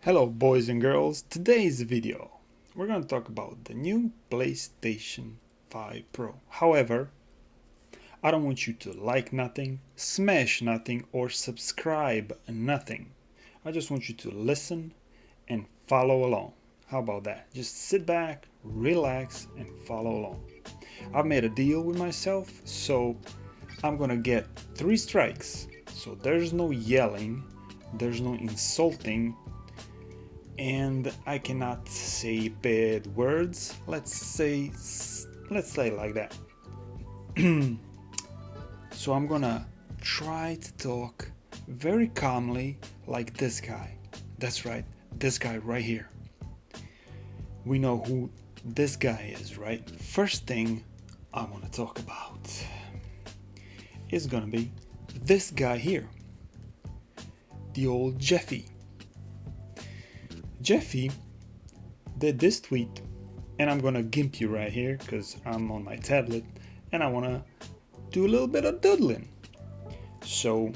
Hello boys and girls, today's video we're going to talk about the new PlayStation 5 Pro. However, I don't want you to like nothing, smash nothing or subscribe nothing. I just want you to listen and follow along. How about that? Just sit back, relax and follow along. I've made a deal with myself, so I'm going to get 3 strikes. So there's no yelling, there's no insulting, and I cannot say bad words. Let's say it like that. So I'm gonna try to talk very calmly like this guy. That's right, this guy right here. We know who this guy is, right? First thing I want to talk about is gonna be this guy here, the old Jeffy. Jeffy did this tweet, and I'm gonna gimp you right here because I'm on my tablet and I wanna do a little bit of doodling. So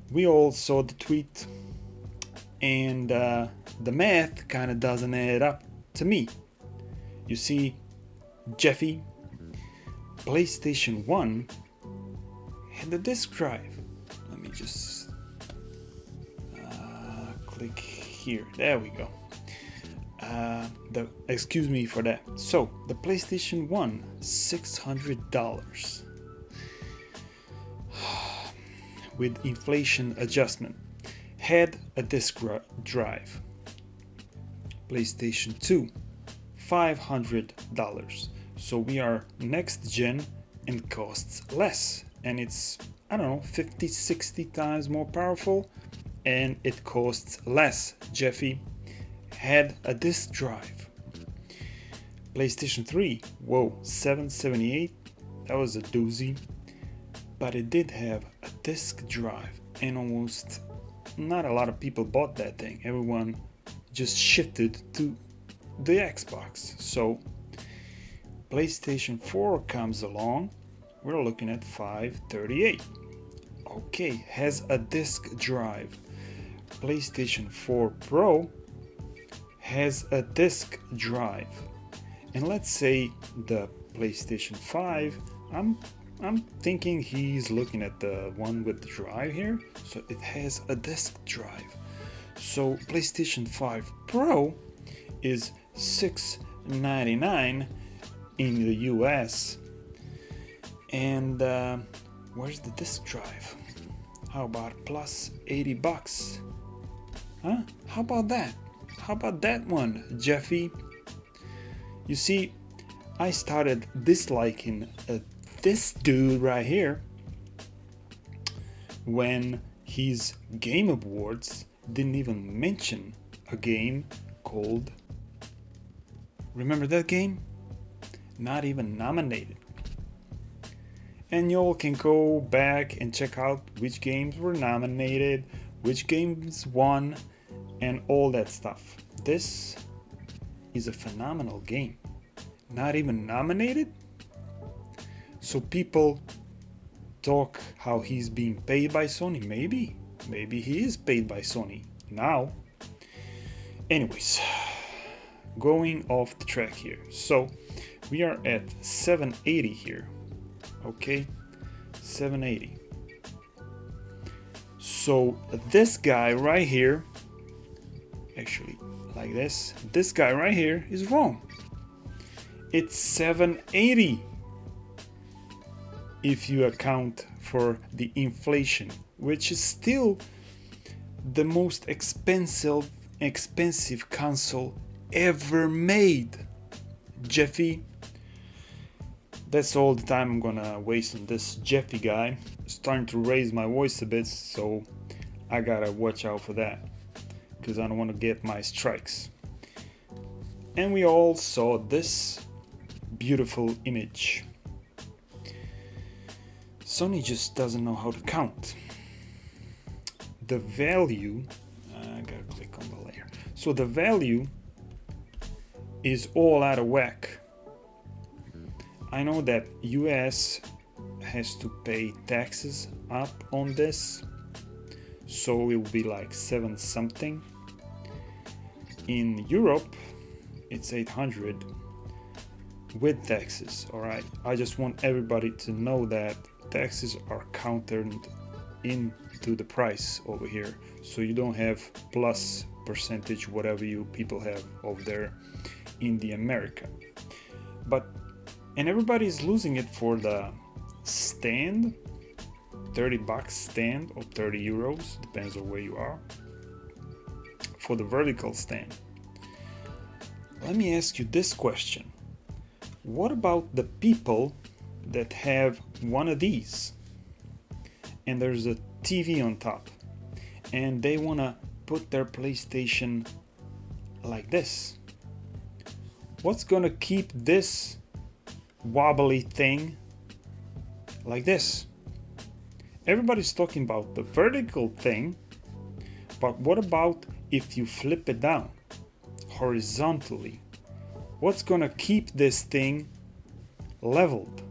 we all saw the tweet, and the math kind of doesn't add up to me. You see, Jeffy, PlayStation 1 had the disk drive. Let me just click here. There we go. Excuse me for that. So the PlayStation 1, $600 with inflation adjustment, had a disk drive. PlayStation 2, $500. So we are next gen and costs less, and it's, I don't know, 50-60 times more powerful, and it costs less. Jeffy had a disk drive. PlayStation 3, whoa, $778. That was a doozy, but it did have a disk drive, and almost not a lot of people bought that thing. Everyone just shifted to the Xbox. So PlayStation 4 comes along. We're looking at $538. Okay, has a disk drive. PlayStation 4 Pro has a disk drive, and let's say the PlayStation 5, I'm thinking he's looking at the one with the drive here, so it has a disk drive. So PlayStation 5 Pro is $699 in the US, and where's the disk drive? How about plus $80? Huh? How about that? How about that one, Jeffy? You see, I started disliking this dude right here when his Game Awards didn't even mention a game called... Remember that game? Not even nominated. And y'all can go back and check out which games were nominated, which games won, and all that stuff. This is a phenomenal game. Not even nominated? So people talk how he's being paid by Sony. Maybe he is paid by Sony now. Anyways, going off the track here. So we are at 780 here. Okay, 780. So this guy right here, actually like this guy right here is wrong. It's 780 if you account for the inflation, which is still the most expensive console ever made. Jeffy, that's all the time I'm gonna waste on this Jeffy guy. It's starting to raise my voice a bit, so I gotta watch out for that, because I don't want to get my strikes. And we all saw this beautiful image. Sony just doesn't know how to count. The value, I gotta click on the layer. So the value is all out of whack. I know that US has to pay taxes up on this, so it will be like 7 something, In Europe, it's 800 with taxes. All right, I just want everybody to know that taxes are counted into the price over here, so you don't have plus percentage whatever you people have over there in the America. And everybody's losing it for the stand, 30 bucks stand or 30 euros, depends on where you are, for the vertical stand. Let me ask you this question. What about the people that have one of these and there's a TV on top and they want to put their PlayStation like this? What's gonna keep this wobbly thing like this? Everybody's talking about the vertical thing, but what about if you flip it down horizontally? What's gonna keep this thing leveled?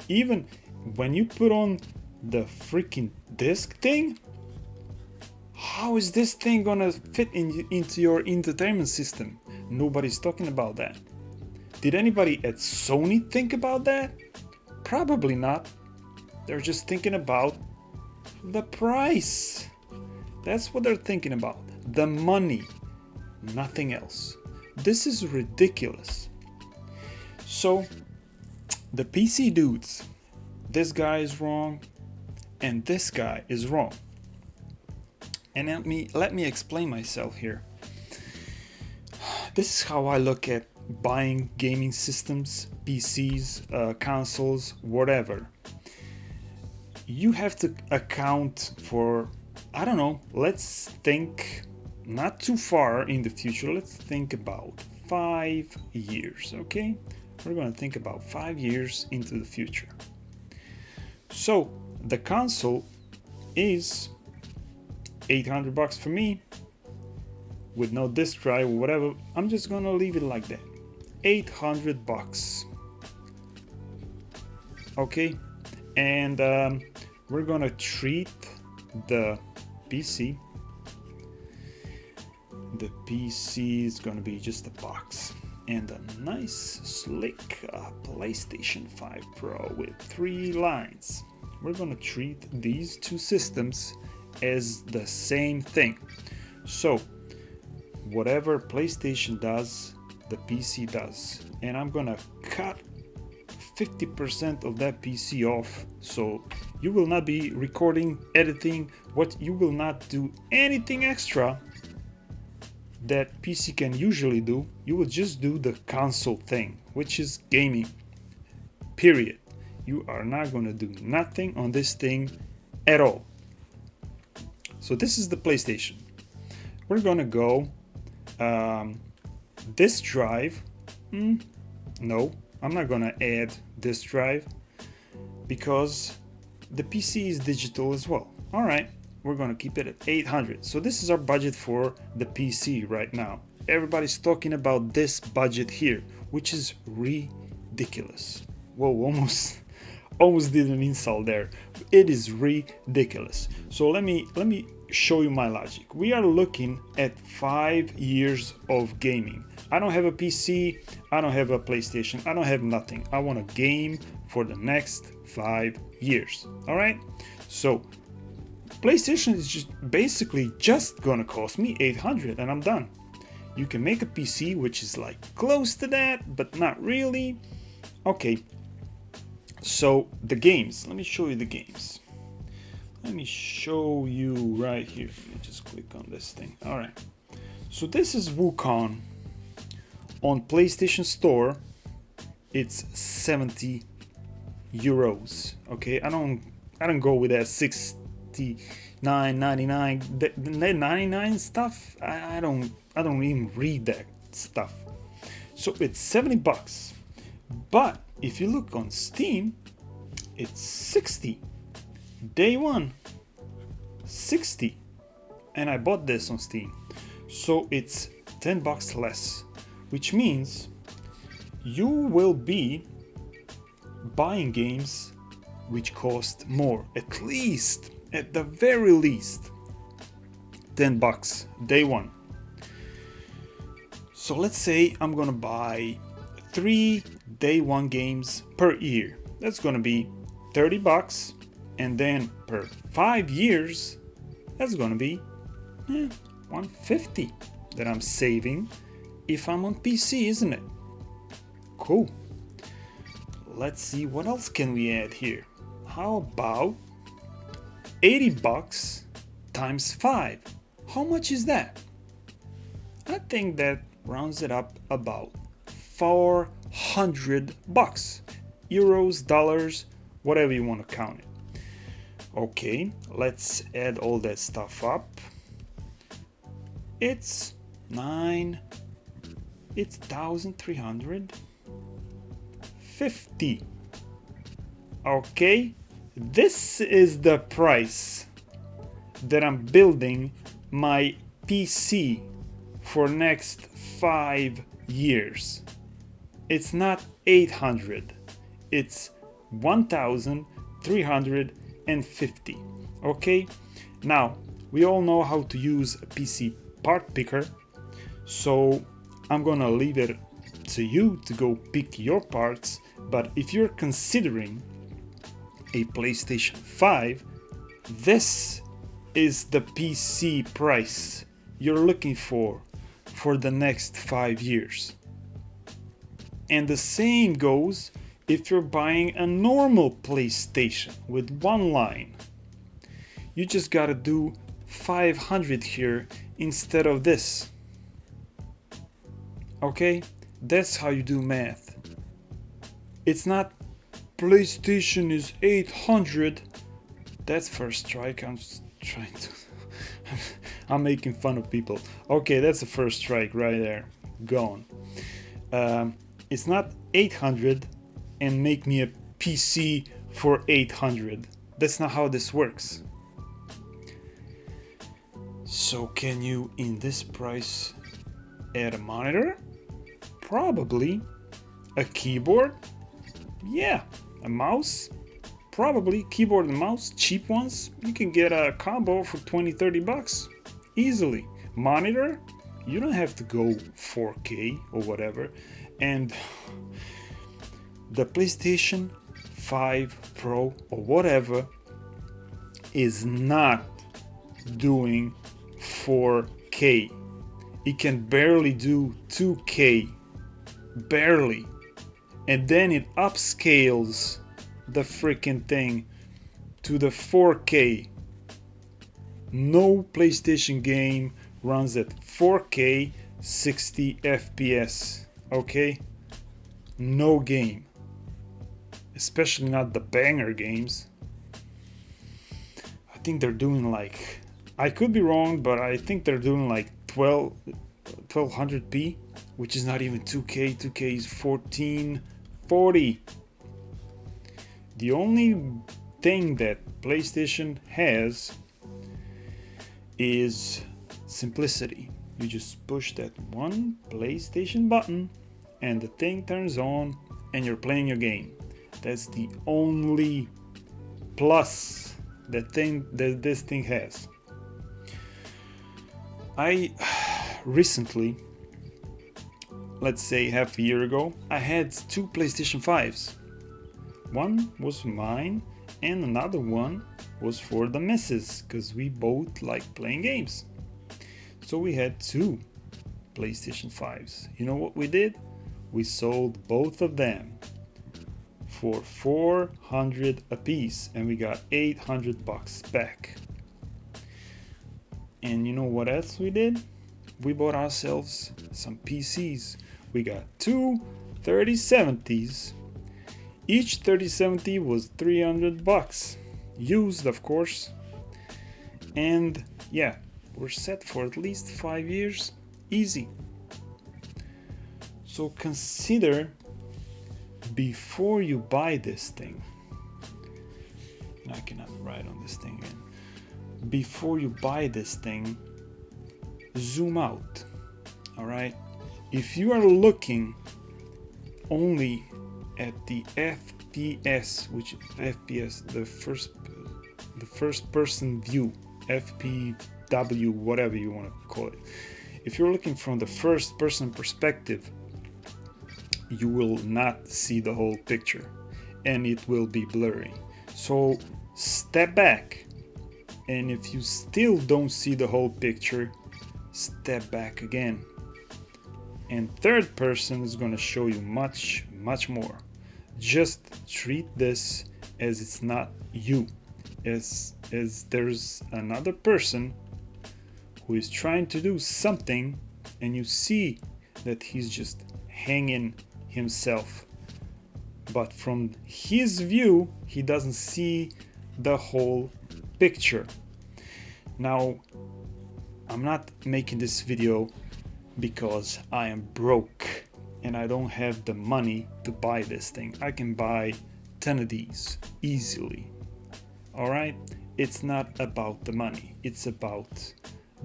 Even when you put on the freaking disc thing, how is this thing gonna fit into your entertainment system? Nobody's talking about that. Did anybody at Sony think about that? Probably not. They're just thinking about the price. That's what they're thinking about. The money. Nothing else. This is ridiculous. So, the PC dudes, this guy is wrong and this guy is wrong. And let me explain myself here. This is how I look at buying gaming systems, PCs, consoles, whatever. You have to account for, I don't know, let's think not too far in the future. Let's think about 5 years, okay? We're going to think about 5 years into the future. So the console is 800 bucks for me with no disk drive or whatever. I'm just gonna leave it like that. 800 bucks. Okay, and we're gonna treat the PC. The PC is gonna be just a box and a nice slick PlayStation 5 Pro with 3 lines. We're gonna treat these two systems as the same thing. So whatever PlayStation does, the PC does, and I'm gonna cut 50% of that PC off, so you will not be recording, editing, you will not do anything extra that PC can usually do. You will just do the console thing, which is gaming, period. You are not gonna do nothing on this thing at all. So this is the PlayStation. We're gonna go disk drive. No, I'm not gonna add disk drive because the PC is digital as well. All right, we're gonna keep it at 800. So this is our budget for the PC right now. Everybody's talking about this budget here, which is ridiculous. Whoa, almost did an insult there. It is ridiculous. So let me show you my logic. We are looking at 5 years of gaming. I don't have a PC, I don't have a PlayStation, I don't have nothing. I want to game for the next 5 years. All right, so PlayStation is just gonna cost me 800 and I'm done. You can make a PC which is like close to that, but not really. Okay, so the games, let me show you the games. Let me show you right here. Let me just click on this thing. All right, so this is Wukong on PlayStation Store. It's 70 euros. Okay, I don't go with that 69.99. That 99 stuff, I don't even read that stuff. So it's 70 bucks. But if you look on Steam, it's 60. Day one, 60. And I bought this on Steam. So it's 10 bucks less, which means you will be buying games which cost more, at the very least 10 bucks day one. So let's say I'm gonna buy 3 day one games per year. That's gonna be 30 bucks, and then per 5 years, that's gonna be 150 that I'm saving if I'm on PC, isn't it? Cool. Let's see what else can we add here. How about 80 bucks times 5? How much is that? I think that rounds it up about 400 bucks. Euros, dollars, whatever you want to count it. Okay, let's add all that stuff up. It's 1,350. Okay, this is the price that I'm building my PC for next 5 years. It's not 800, it's 1,350. Okay, now we all know how to use a PC part picker, so I'm gonna leave it to you to go pick your parts. But if you're considering a PlayStation 5, this is the PC price you're looking for the next 5 years. And the same goes if you're buying a normal PlayStation with one line. You just gotta do 500 here instead of this. Okay, that's how you do math. It's not PlayStation is 800. That's first strike. I'm trying to I'm making fun of people. Okay, that's the first strike right there. Gone. It's not 800 and make me a PC for 800. That's not how this works. So can you in this price add a monitor? Probably. A keyboard? Yeah. A mouse? Probably. Keyboard and mouse, cheap ones. You can get a combo for 20-30 bucks easily. Monitor? You don't have to go 4K or whatever. And the PlayStation 5 Pro or whatever is not doing 4K. It can barely do 2K. Barely. And then it upscales the freaking thing to the 4K. No PlayStation game runs at 4K 60 FPS. Okay? No game. Especially not the banger games. I think they're doing like, I could be wrong, but I think they're doing like 1200p, which is not even 2K. 2K is 1440. The only thing that PlayStation has is simplicity. You just push that one PlayStation button and the thing turns on and you're playing your game. That's the only plus that this thing has. I recently, let's say half a year ago, I had 2 PlayStation 5s. One was mine and another one was for the missus, because we both like playing games. So we had 2 PlayStation 5s. You know what we did? We sold both of them for 400 a piece and we got 800 bucks back. And you know what else we did? We bought ourselves some PCs. We got 2 3070s. Each 3070 was 300 bucks. Used, of course. And yeah, we're set for at least 5 years. Easy. So consider before you buy this thing. I cannot write on this thing again. Before you buy this thing, zoom out. Alright? If you are looking only at the FPS, which FPS, the first person view, FPW, whatever you want to call it. If you're looking from the first person perspective, you will not see the whole picture and it will be blurry. So step back, and if you still don't see the whole picture, step back again. And third person is going to show you much more. Just treat this as it's not you, as there's another person who is trying to do something, and you see that he's just hanging himself, but from his view he doesn't see the whole picture. Now, I'm not making this video because I am broke and I don't have the money to buy this thing. I can buy 10 of these easily. Alright? It's not about the money, it's about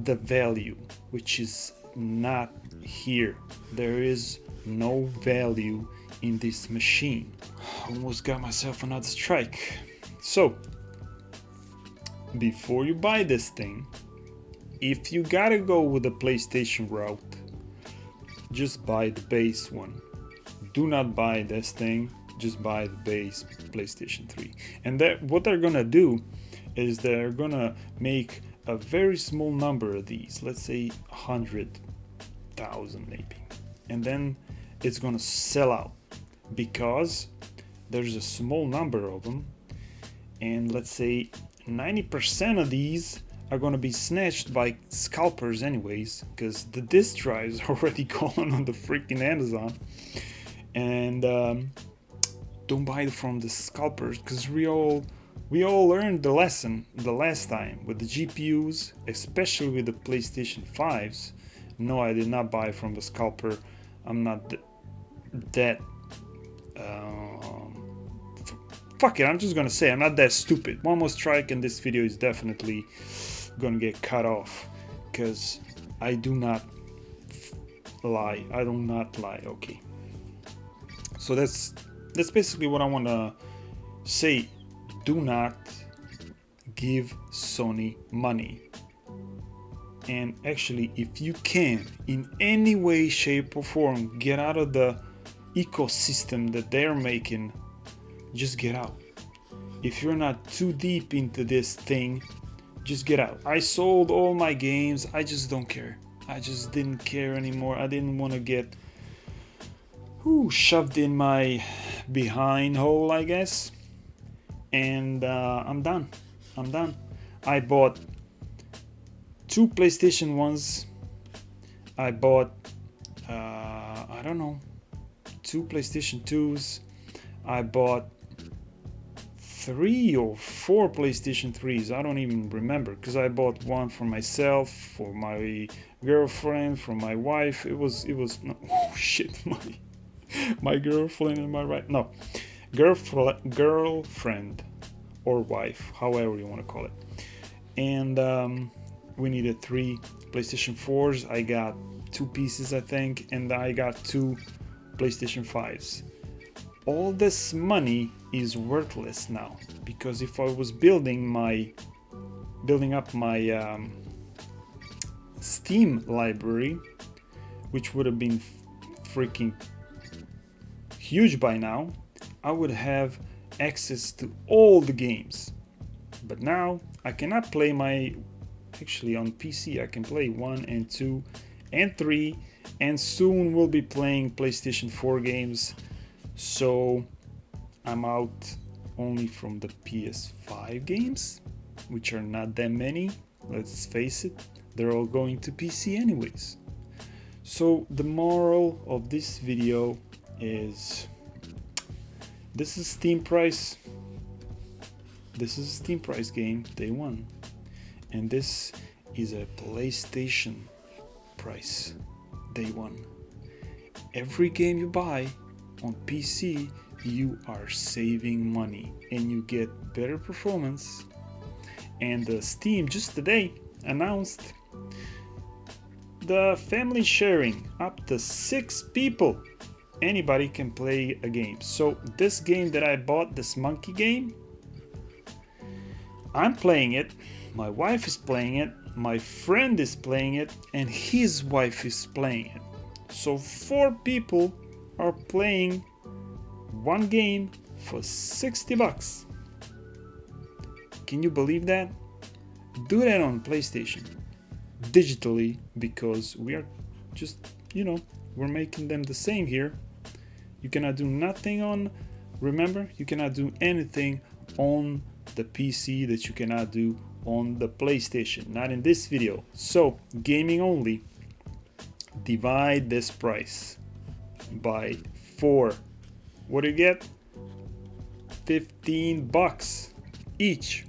the value, which is not here. There is no value in this machine. Almost got myself another strike. So, before you buy this thing, if you gotta go with the PlayStation route, just buy the base one. Do not buy this thing, just buy the base PlayStation 3. And what they're gonna do is they're gonna make a very small number of these, let's say 100,000 maybe, and then it's gonna sell out because there's a small number of them, and let's say 90% of these are going to be snatched by scalpers anyways, because the disk drive is already gone on the freaking Amazon. And don't buy it from the scalpers, because we all learned the lesson the last time with the GPUs, especially with the PlayStation 5s. No, I did not buy from the scalper. I'm not that fuck it, I'm just gonna say I'm not that stupid. One more strike and this video is definitely gonna get cut off, because I do not lie. I do not lie. Okay, so that's basically what I want to say. Do not give Sony money. And actually, if you can in any way, shape or form get out of the ecosystem that they're making, just get out. If you're not too deep into this thing, just get out. I sold all my games. I just don't care. I just didn't care anymore. I didn't want to get shoved in my behind hole, I guess. And I'm done. I bought 2 PlayStation 1s. I bought I don't know, 2 PlayStation 2s. I bought 3 or 4 PlayStation 3s. I don't even remember, because I bought one for myself, for my girlfriend, for my wife. It was no, oh shit, my girlfriend, am I right? No, girlfriend or wife, however you want to call it. And we needed 3 PlayStation 4s. I got 2 pieces, I think, and I got 2 PlayStation 5s. All this money is worthless now, because if I was building up my Steam library, which would have been freaking huge by now, I would have access to all the games. But now I cannot play actually on PC I can play 1 and 2 and 3, and soon we'll be playing PlayStation 4 games. So I'm out only from the PS5 games, which are not that many. Let's face it, they're all going to PC anyways. So the moral of this video is, this is Steam price. This is a Steam price game, day one. And this is a PlayStation price, day one. Every game you buy on PC, you are saving money and you get better performance. And Steam just today announced the family sharing. Up to 6 people, anybody can play a game. So this game that I bought, this monkey game, I'm playing it, my wife is playing it, my friend is playing it, and his wife is playing it. So 4 people are playing one game for 60 bucks. Can you believe that? Do that on PlayStation digitally, because we are just, we're making them the same here. You cannot do nothing on, remember, you cannot do anything on the PC that you cannot do on the PlayStation, not in this video. So gaming only, divide this price by 4. What do you get? 15 bucks each.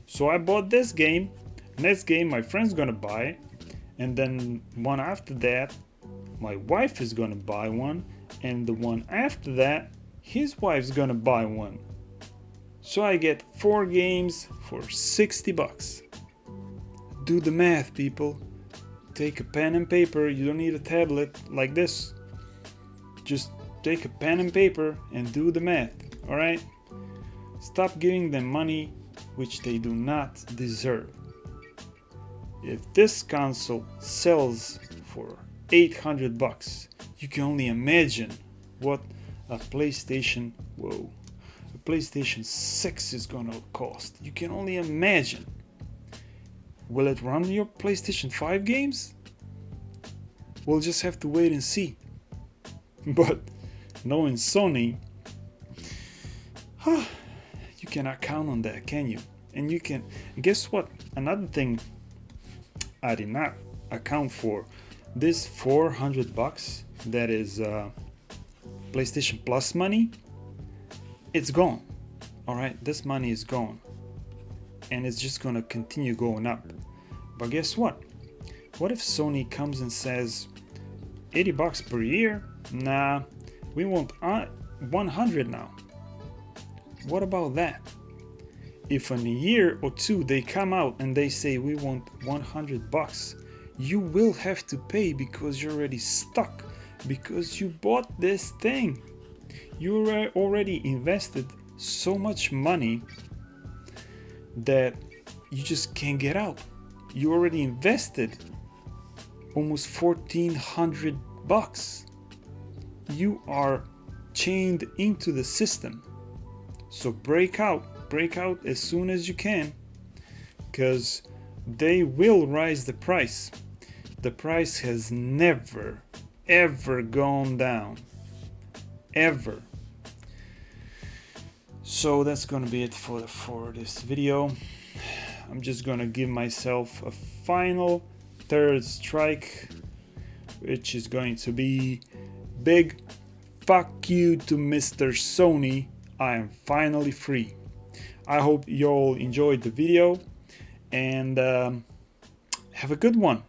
So I bought this game. Next game my friend's gonna buy, and then one after that my wife is gonna buy one, and the one after that his wife's gonna buy one. So I get 4 games for 60 bucks. Do the math, people. Take a pen and paper. You don't need a tablet like this. Just take a pen and paper and do the math, alright? Stop giving them money which they do not deserve. If this console sells for 800 bucks, you can only imagine what a PlayStation, a PlayStation 6 is gonna cost. You can only imagine. Will it run your PlayStation 5 games? We'll just have to wait and see. But knowing Sony, you cannot count on that, can you? And you can, guess what? Another thing I did not account for, this 400 bucks that is PlayStation Plus money, it's gone. All right, this money is gone, and it's just gonna continue going up. But guess what? What if Sony comes and says 80 bucks per year? Nah, we want 100 now. What about that? If in a year or 2 they come out and they say we want 100 bucks, you will have to pay because you're already stuck, because you bought this thing. You already invested so much money that you just can't get out. You already invested almost 1,400 bucks. You are chained into the system. So break out as soon as you can, because they will raise the price. The price has never ever gone down, ever. So that's gonna be it for this video. I'm just gonna give myself a final 3rd strike, which is going to be big fuck you to Mr. Sony. I am finally free. I hope you all enjoyed the video, and have a good one.